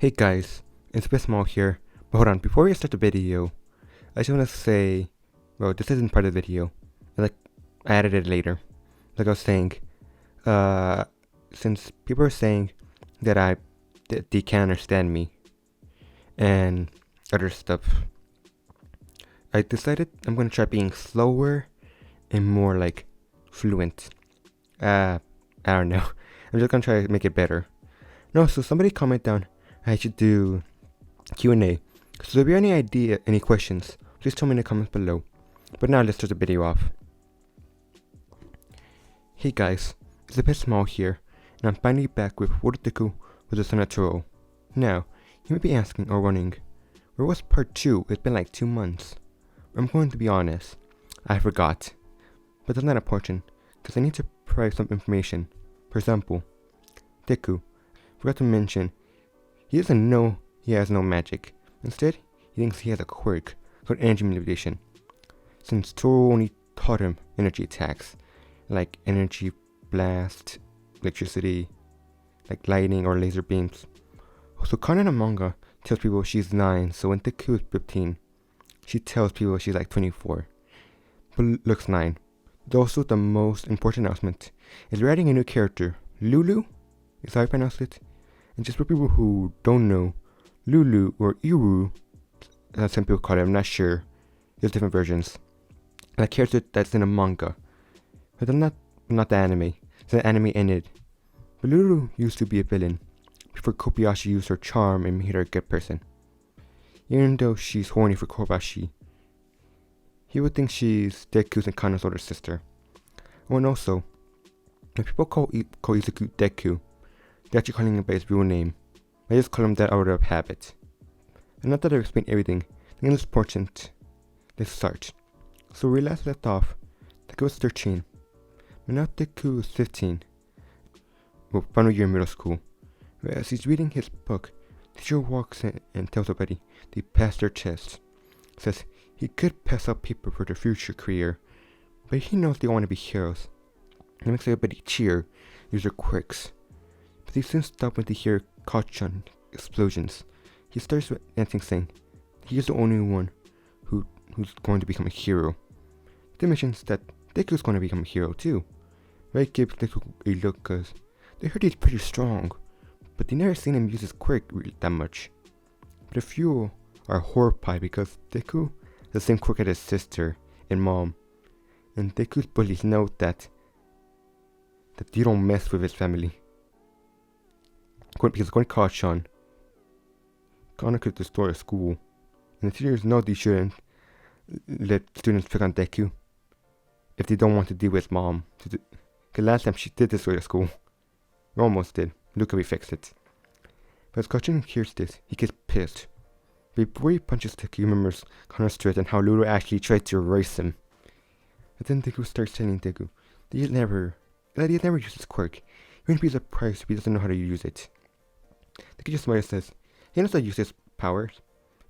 Hey guys, it's a bit small here, but hold on, before we start the video, I just want to say, well, this isn't part of the video, like, I added it later. Like I was saying, uh, since people are saying that they can't understand me, and other stuff, I decided I'm gonna try being slower and more, like, fluent. I don't know, I'm just gonna try to make it better. No, so somebody comment down, I should do Q&A. So if you have any questions, please tell me in the comments below. But now let's start the video off. Hey guys, it's a bit small here, and I'm finally back with deku with the son of tohru. Now, you may be asking or wondering, where was part 2? It's been like 2 months. I'm going to be honest, I forgot. But that's not important, because I need to provide some information. For example, Deku, forgot to mention, he doesn't know he has no magic. Instead, he thinks he has a quirk called energy manipulation. Since tohru only taught him energy attacks, like energy blast, electricity, like lightning or laser beams. So Kana in the manga tells people she's 9, so when Deku is 15, she tells people she's like 24, but looks 9. Also, the most important announcement is we're adding a new character, Lulu, is how I pronounce it. And just for people who don't know, Lulu or Iru, as some people call it, I'm not sure. There's different versions. And a character that's in a manga, but not the anime. It's an anime ended. But Lulu used to be a villain before Kobayashi used her charm and made her a good person. Even though she's horny for Kobayashi, he would think she's Deku's and Kana's older sister. Oh, and also, when people call Izuku Deku, they're actually calling him by his real name. I just call him that out of habit. And not that I've explained everything, I think it's important. Let's start. So we last left off, Deku was 13, but now Deku is 15. Well, final year in middle school. As he's reading his book, the teacher walks in and tells everybody they passed their test. Says he could pass out people for their future career, but he knows they want to be heroes. It makes everybody cheer, use their quirks. But he soon stops when they hear Kachan explosions. He starts dancing, saying he is the only one who's going to become a hero. They mentions that Deku is going to become a hero too. Right gives Deku a look because they heard he's pretty strong, but they never seen him use his quirk really that much. But a few are horrified because Deku has the same quirk as his sister and mom, and Deku's bullies know that you don't mess with his family. Because according to Kachan, Kana could destroy a school, and the teachers know they shouldn't let students pick on Deku if they don't want to deal with his mom. Because last time she did destroy the school. Or almost did. Look how we fixed it. But as Kachan hears this, he gets pissed. But before he punches Deku, he remembers Kana's threat and how Lulu actually tried to erase him. But then Deku starts telling Deku that he's never used his quirk. He wouldn't be surprised if he doesn't know how to use it. Deku just smiles and says he knows how to use his powers.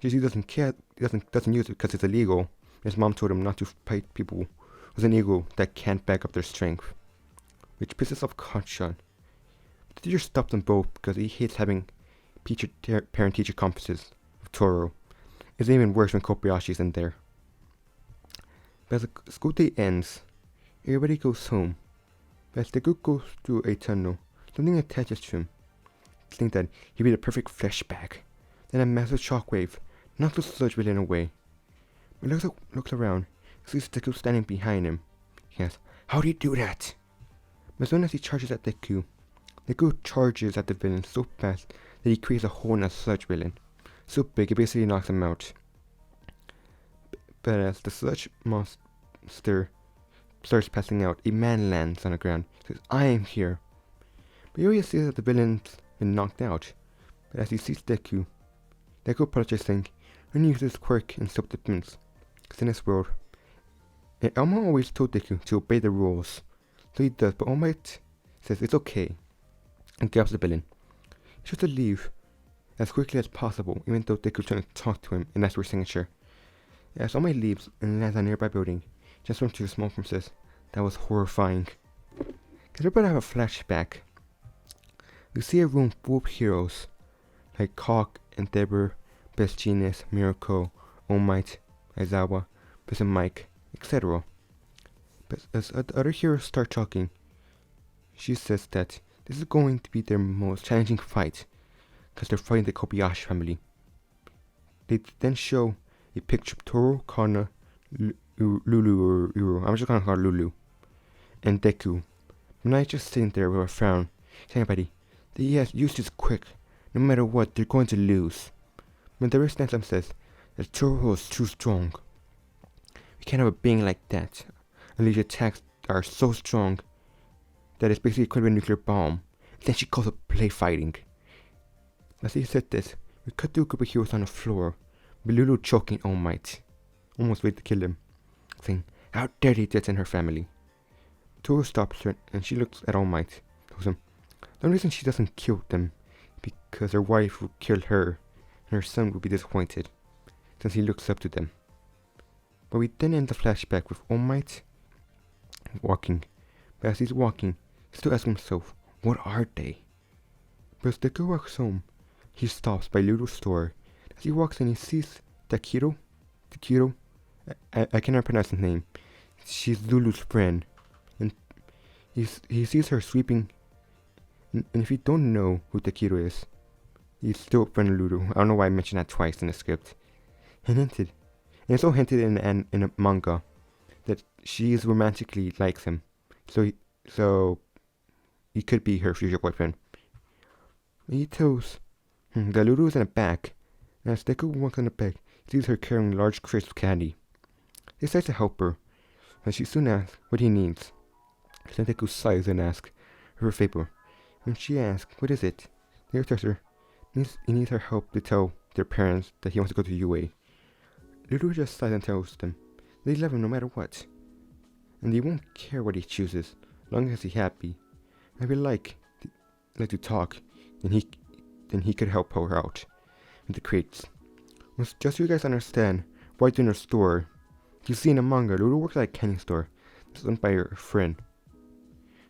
Just he doesn't care, doesn't use it because it's illegal. His mom told him not to fight people with an ego that can't back up their strength, which pisses off Kachan. The teacher stops them both because he hates having parent-teacher conferences with tohru. It's even worse when Kobayashi's in there. But as the school day ends, everybody goes home. But as Deku goes through a tunnel, something attaches to him. Think that he'd be the perfect flashback. Then a massive shockwave knocks the sludge villain away. When he looks around, he sees Deku standing behind him. He asks, "How do you do that?" But as soon as he charges at Deku charges at the villain so fast that he creates a hole in the sludge villain. So big it basically knocks him out. But as the sludge monster starts passing out, a man lands on the ground. He says, "I am here." But he always sees that the villain's been knocked out. But as he sees Deku apologizes, saying, "I'm gonna use this quirk in self-defense." Because in this world, Elmo always told Deku to obey the rules. So he does, but All Might says it's okay and grabs the villain. He tries to leave as quickly as possible, even though Deku's trying to talk to him and ask for his signature. As All Might leaves and lands on a nearby building, just runs to the smoke and says, "That was horrifying." Because everybody have a flashback. We see a room full of heroes, like Hawk, Endeavor, Best Genius, Miracle, All Might, Aizawa, Best Mike, etc. But as the other heroes start talking, she says that this is going to be their most challenging fight because they're fighting the Kobayashi family. They then show a picture of Tohru, Kana, Lulu, or Uru, I'm just gonna call her Lulu, and Deku. Minai's just sitting there with a frown, saying everybody that he has used this quick. No matter what, they're going to lose. But the rest stands up and says that Tohru is too strong. We can't have a being like that. And these attacks are so strong that it's basically equivalent to a nuclear bomb. Then she calls it play fighting. As he said this, we cut to a group of heroes on the floor, with Lulu choking All Might, almost ready to kill him, saying, "How dare they threaten her family?" Tohru stops her and she looks at All Might, tells him the only reason she doesn't kill them is because her wife would kill her and her son would be disappointed, since he looks up to them. But we then end the flashback with All Might walking, but as he's walking, he's still asking himself, what are they? But as Deku walks home, he stops by Lulu's store. As he walks in, he sees Takiro, I cannot pronounce his name. She's Lulu's friend, and he sees her sweeping. And if you don't know who Takiro is, he's still a friend of Lulu. I don't know why I mentioned that twice in the script. And it's all hinted in a manga that she is romantically likes him, so he could be her future boyfriend. He tells that Lulu is in the back, and as Deku walks in the back, he sees her carrying large crates of candy. He decides to help her, and she soon asks what he needs. So Deku sighs and asks her a favor. When she asks, what is it? Deku tells her he needs her help to tell their parents that he wants to go to UA. Lulu just sighs and tells them they love him no matter what, and they won't care what he chooses, as long as he's happy. And if he like to talk, then he could help her out in the crates. Just so you guys understand why it's in her store, you see in the manga, Lulu works at a candy store. It's owned by her friend,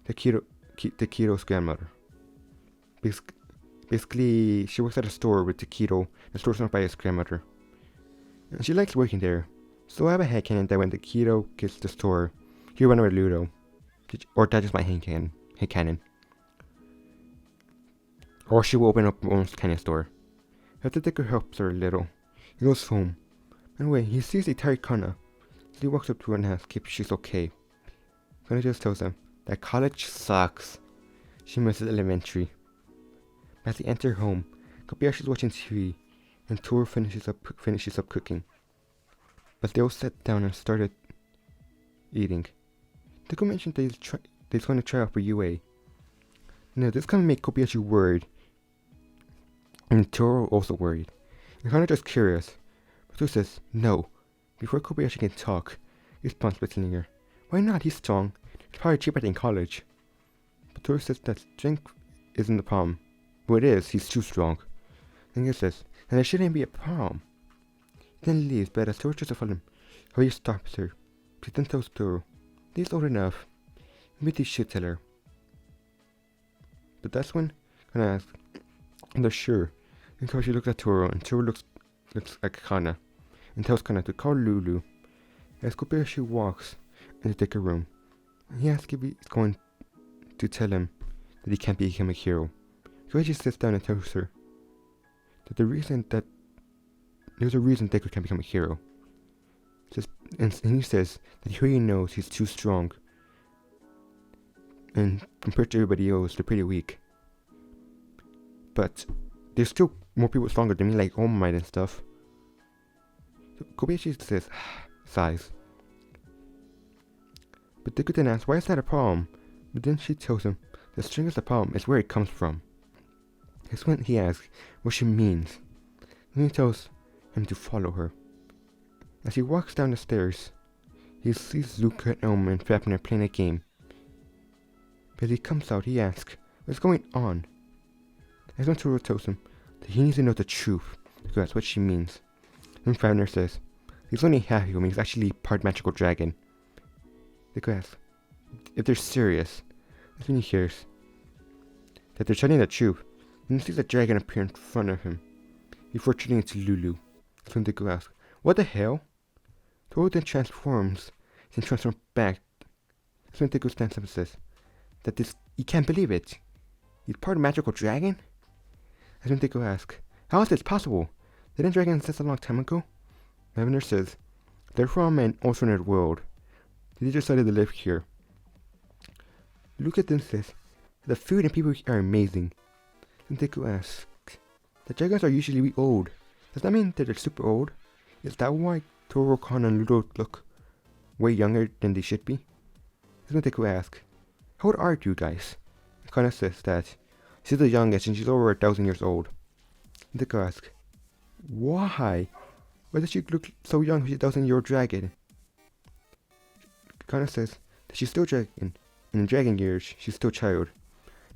Takiro's grandmother. Basically, she works at a store with Takiro. The store's owned by his grandmother, and she likes working there. So I have a headcanon that when Takiro gets the store, he'll run over to Ludo. Or that's just my headcanon. Or she will open up her own candy store. After Deku helps her a little, he goes home. Anyway, he sees a tired Kana, so he walks up to her and asks if she's okay. Kana just tells him that college sucks. She misses elementary. As they enter home, Kobayashi's watching TV, and Tohru finishes up cooking. But they all sat down and started eating. Deku mentioned that he's going to try out for UA. Now this kind of made Kobayashi worried, and Tohru also worried. And kind of just curious. But Tohru says no. Before Kobayashi can talk, he responds by telling her, "Why not? He's strong. It's probably cheaper than college." But Tohru says that strength isn't the problem. Well, it is. He's too strong. And he says, and there shouldn't be a problem. He then leaves, but as Tohru tries to follow him, Kobayashi stops her. She then tells Tohru, he's old enough. Maybe they should tell her. But that's when Kana asks, and they're sure. And Kobayashi looks at Tohru, and Tohru looks at Kana, and tells Kana to call Lulu. As Kobayashi walks into the Deku room, he asks if he's going to tell him that he can't become a hero. Kobayashi sits down and tells her that there's a reason Deku can't become a hero. And he says that he already knows he's too strong, and compared to everybody else, they're pretty weak. But there's still more people stronger than me, like All Might and stuff. So Kobayashi says, sighs. But Deku then asks, why is that a problem? But then she tells him the strength is the problem, it's where it comes from. That's when he asks what she means. Then he tells him to follow her. As he walks down the stairs, he sees Luca and Elma and Fafner playing a game. But as he comes out, he asks, what's going on? That's when Tohru tells him that he needs to know the truth, because that's what she means. Then Fafner says, he's only half human, he's actually part magical dragon. Luca asks if they're serious. That's when he hears that they're telling the truth. and he sees a dragon appear in front of him, before turning into Lulu. That's when Deku asks, "What the hell?" Tohru then transforms back. That's when Deku stands up and says that he can't believe it. He's part of a magical dragon? That's when Deku asks, "How is this possible? Didn't dragons exist a long time ago?" Lavender says, "They're from an alternate world. They just decided to live here." Luca then says, "The food and people here are amazing." Then Deku asks, "The dragons are usually old. Does that mean that they're super old? Is that why Tohru, Kana, and Ludo look way younger than they should be?" That's when Deku asks, "How old are you guys?" And Kana says that she's the youngest and she's over 1,000 years old. And Deku asks, "Why? Why does she look so young for a 1,000-year-old dragon?" Kana says that she's still dragon. In dragon years, she's still a child.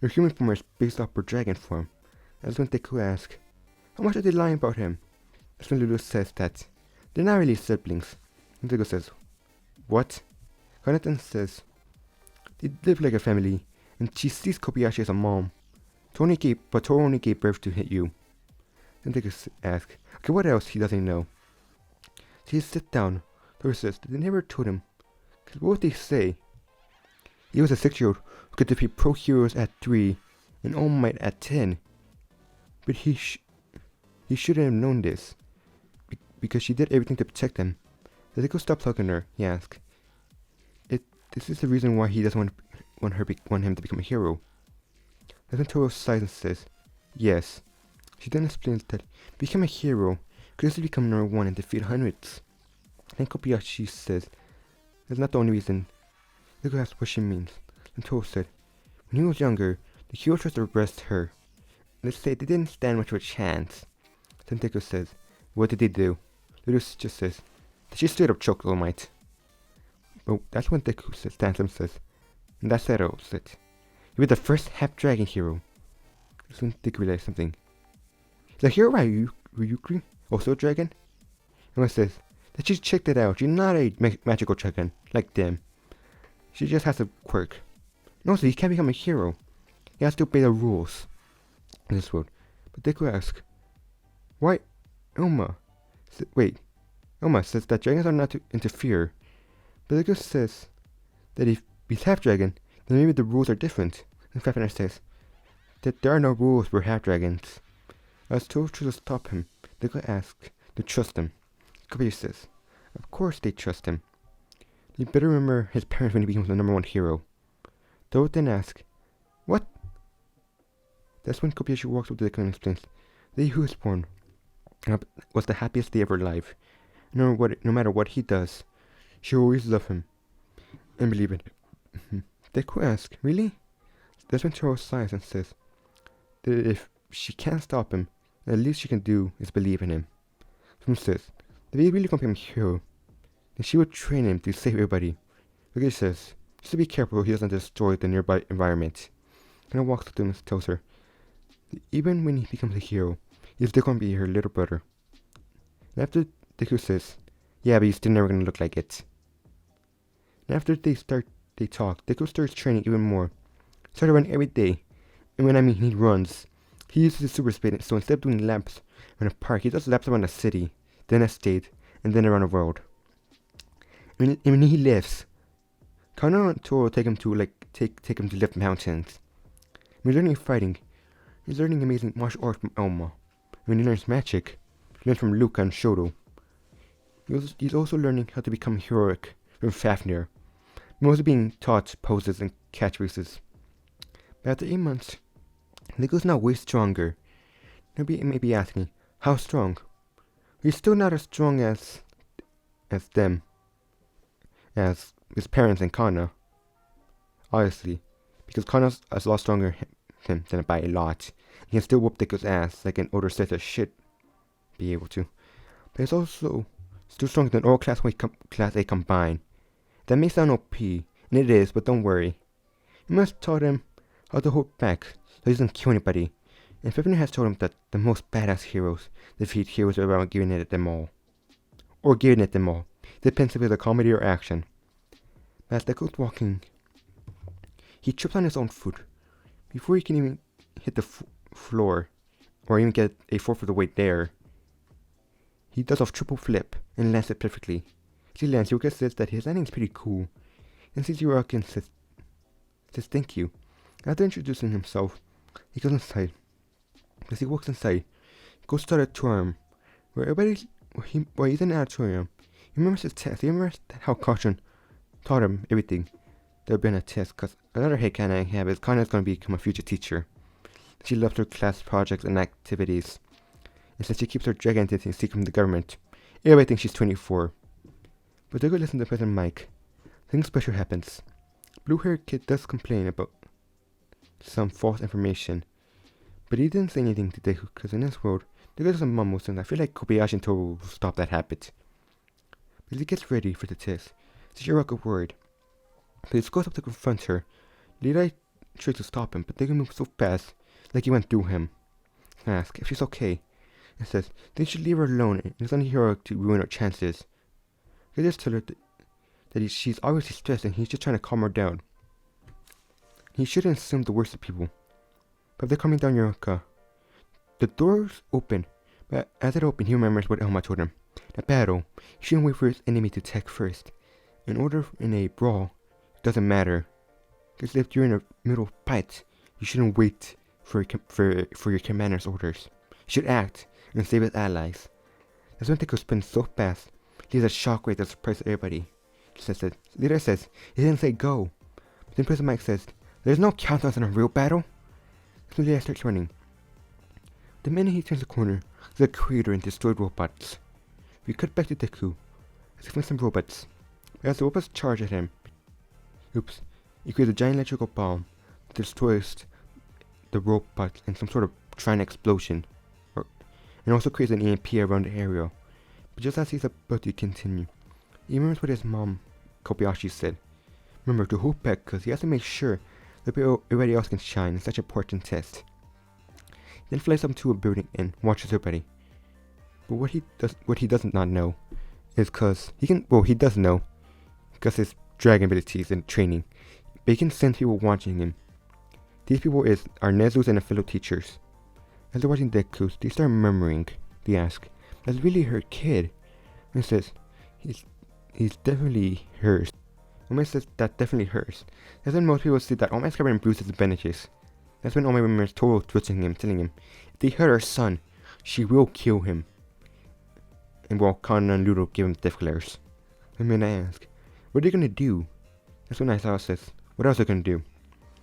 Her human form is based off her dragon form. That's when Deku asks, "How much are they lying about him?" That's when Lulu says that they're not really siblings. And Deku says, "What?" Kana then says, "They live like a family, and she sees Kobayashi as a mom. But Tohru only gave birth to you." Then Deku asks, "Okay, what else he doesn't know?" So he sits down. Tohru says that they never told him. Because what would they say? He was a 6-year-old who could defeat pro heroes at 3 and All Might at 10. But he shouldn't have known this. Because she did everything to protect them. Does Deku stop talking to her? He asks. This is the reason why he doesn't want him to become a hero. That's when Tohru sighs and says, "Yes." She then explains that become a hero could easily become #1 and defeat hundreds. Then Kobayashi says that's not the only reason. Deku asks what she means. And Tohru said, when he was younger, the hero tries to arrest her. Let's say they didn't stand much of a chance. Then Deku says, what did they do? Lulu just says that she straight up choked All Might. But that's when Deku stands up and says, and that settles it. You were the first half-dragon hero. That's when Deku realizes something. The hero Ryukuri, also a dragon? And says that she checked it out. She's not a magical dragon like them. She just has a quirk. And also, he can't become a hero. He has to obey the rules in this world. But Deku asks, why Elma? Elma says that dragons are not to interfere. But Deku says that if he's half-dragon, then maybe the rules are different. And Fafnir says that there are no rules for half-dragons. As Tohru tries to stop him, Deku asks to trust him. Kobayashi says, of course they trust him. He better remember his parents when he becomes the #1 hero. Tohru then asks, what? That's when Kobayashi walks up to Deku and explains that he who was born was the happiest day of her life. No matter what he does, she will always love him and believe in him. Deku asks, really? That's when Tohru sighs and says that if she can't stop him, the least she can do is believe in him. Someone says that if he really becomes a hero, then she would train him to save everybody. Look, he says, just to be careful he doesn't destroy the nearby environment. And he walks up to him and tells her that even when he becomes a hero, he's still going to be her little brother. And after Deku says, yeah, but he's still never going to look like it. And after they talk, Deku starts training even more. Started running every day. And when I mean he runs, he uses his super speed, so instead of doing laps in a park, he does laps around a city, then a state, and then around the world. And when he lifts, Kana and Tohru take him to lift mountains. When he's learning fighting, he's learning amazing martial arts from Elma. When he learns magic, he learns from Luca and Shoto. He's also learning how to become heroic from Fafnir. He's also being taught poses and catchphrases. But after 8 months, Deku's now way stronger. Nobody may be asking, how strong? He's still not as strong as them, as his parents and Kana. Obviously, because Kana's a lot stronger than by a lot. He can still whoop Deku's ass like an older sister should be able to. But he's also still stronger than all Class A combined. That may sound OP, and it is, but don't worry. He must taught him how to hold back so he doesn't kill anybody. And Fafnir has told him that the most badass heroes defeat heroes without giving it them all. Or giving it them all. Depends if it's a comedy or action. But as Deku's walking, he trips on his own foot. Before he can even hit the floor, or even get a fourth of the weight there. He does a triple flip and lands it perfectly. As he lands, Yoga says that his landing is pretty cool, and sees Yorok and says thank you. After introducing himself, he goes inside. As he walks inside, he goes to the auditorium, where he's in the auditorium. He remembers his test. He remembers how Caution taught him everything that would be on a test, because another hate Kana I have is Kana is going to become a future teacher. She loves her class projects and activities, and since she keeps her dragon identity secret from the government, everybody thinks she's 24. But they go listen to President Mike. Something special happens. Blue-haired kid does complain about some false information, but he didn't say anything to Deku, because in this world, Deku doesn't mumble, and I feel like Kobayashi and Tohru will stop that habit. But as he gets ready for the test, Shiroka worried. But he goes up to confront her. Levi tries to stop him, but Deku moves so fast, like he went through him. I ask if she's okay, and says they should leave her alone, and it's only Hero to ruin her chances. They just tell her that she's obviously stressed, and he's just trying to calm her down. He shouldn't assume the worst of people. But they're coming down Yoraka. The doors open, but as it opens, he remembers what Elma told him. That battle, he shouldn't wait for his enemy to attack first. In a brawl, it doesn't matter. Because if you're in a middle fight, you shouldn't wait for your commander's orders. You should act and save his allies. That's when Deku spins so fast, he has a shockwave that surprises everybody. Leader says, he didn't say go. But then President Mike says, there's no countdowns in a real battle. So Leader starts running. The minute he turns the corner, there's a crater and destroyed robots. We cut back to Deku as he finds some robots. But as the robots charge at him, he creates a giant electrical bomb that destroys the robots in some sort of giant explosion, and also creates an EMP around the area. But just as he's about to continue, he remembers what his mom, Kobayashi, said. Remember to hold back, because he has to make sure that everybody else can shine in such an important test. Then flies up to a building and watches everybody. But what he does not know is he does know because his dragon abilities and training, but he can sense people watching him. These people are Nezu's and the fellow teachers. As they're watching Deku, they start murmuring. They ask, "That's really her kid?" And says, "He's definitely hers." Omei says that definitely hers. That's when most people see that Omei's covered in bruises and bandages. That's when Omei remembers Tohru twitching him, telling him, if they hurt her son, she will kill him. And while Kana and Ludo give him death glares. And then I ask, what are they gonna do? That's when Aizawa says, what else are they gonna do?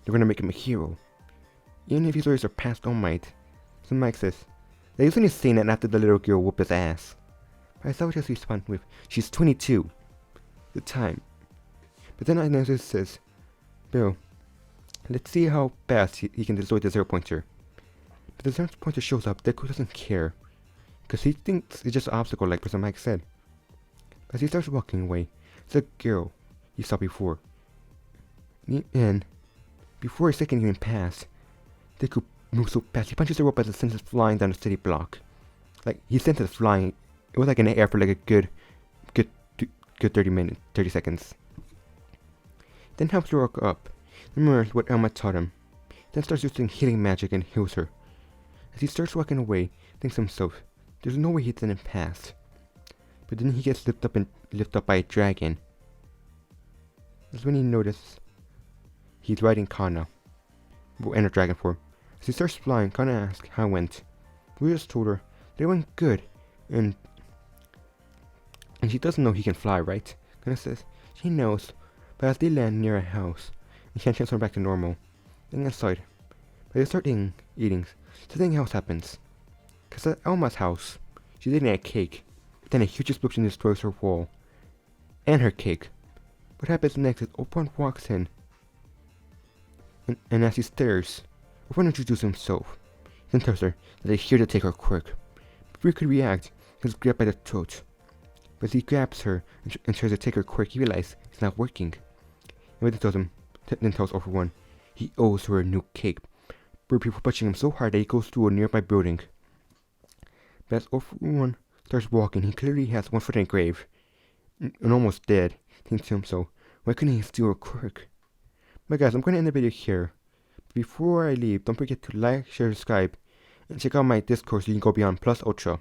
They're gonna make him a hero. Even if he's already surpassed All Might. So Mike says, they usually saying that after the little girl whooped his ass. But Aizawa just responds with, she's 22. The time. But then Aizawa says, Bill, let's see how fast he can destroy the 0-pointer. But the 0-pointer shows up, Deku doesn't care. Because he thinks it's just an obstacle like Professor Mike said. As he starts walking away, there's a girl he saw before. And before a second even passed, Deku moves so fast, he punches the robot and sends it flying down the city block. Like, he sent it flying. It was like in the air for like a good 30 seconds. Then helps Yoroko up. Remembers what Elma taught him. Then starts using healing magic and heals her. As he starts walking away, he thinks to himself, there's no way he didn't pass. But then he gets lifted up by a dragon. That's when he notices he's riding Kana, in a dragon form. As he starts flying, Kana asks how it went. We just told her that it went good, and she doesn't know he can fly, right? Kana says she knows, but as they land near a house, he can't transform back to normal. Then inside, but they start eating. Something else happens. Cause at Elma's house, she's eating a cake. But then a huge explosion destroys her wall. And her cake. What happens next is Open walks in. And as he stares, Open introduces himself. He then tells her that he's here to take her quirk. Before he could react, he was grabbed by the throat. But as he grabs her and tries to take her quirk, he realizes it's not working. And then tells Open he owes her a new cake. But people pushing him so hard that he goes through a nearby building. But as Open starts walking, he clearly has one foot in the grave. And almost dead. Thinks to himself, why couldn't he steal a quirk? But guys, I'm going to end the video here. Before I leave, don't forget to like, share, subscribe, and check out my Discord so you can go beyond plus ultra.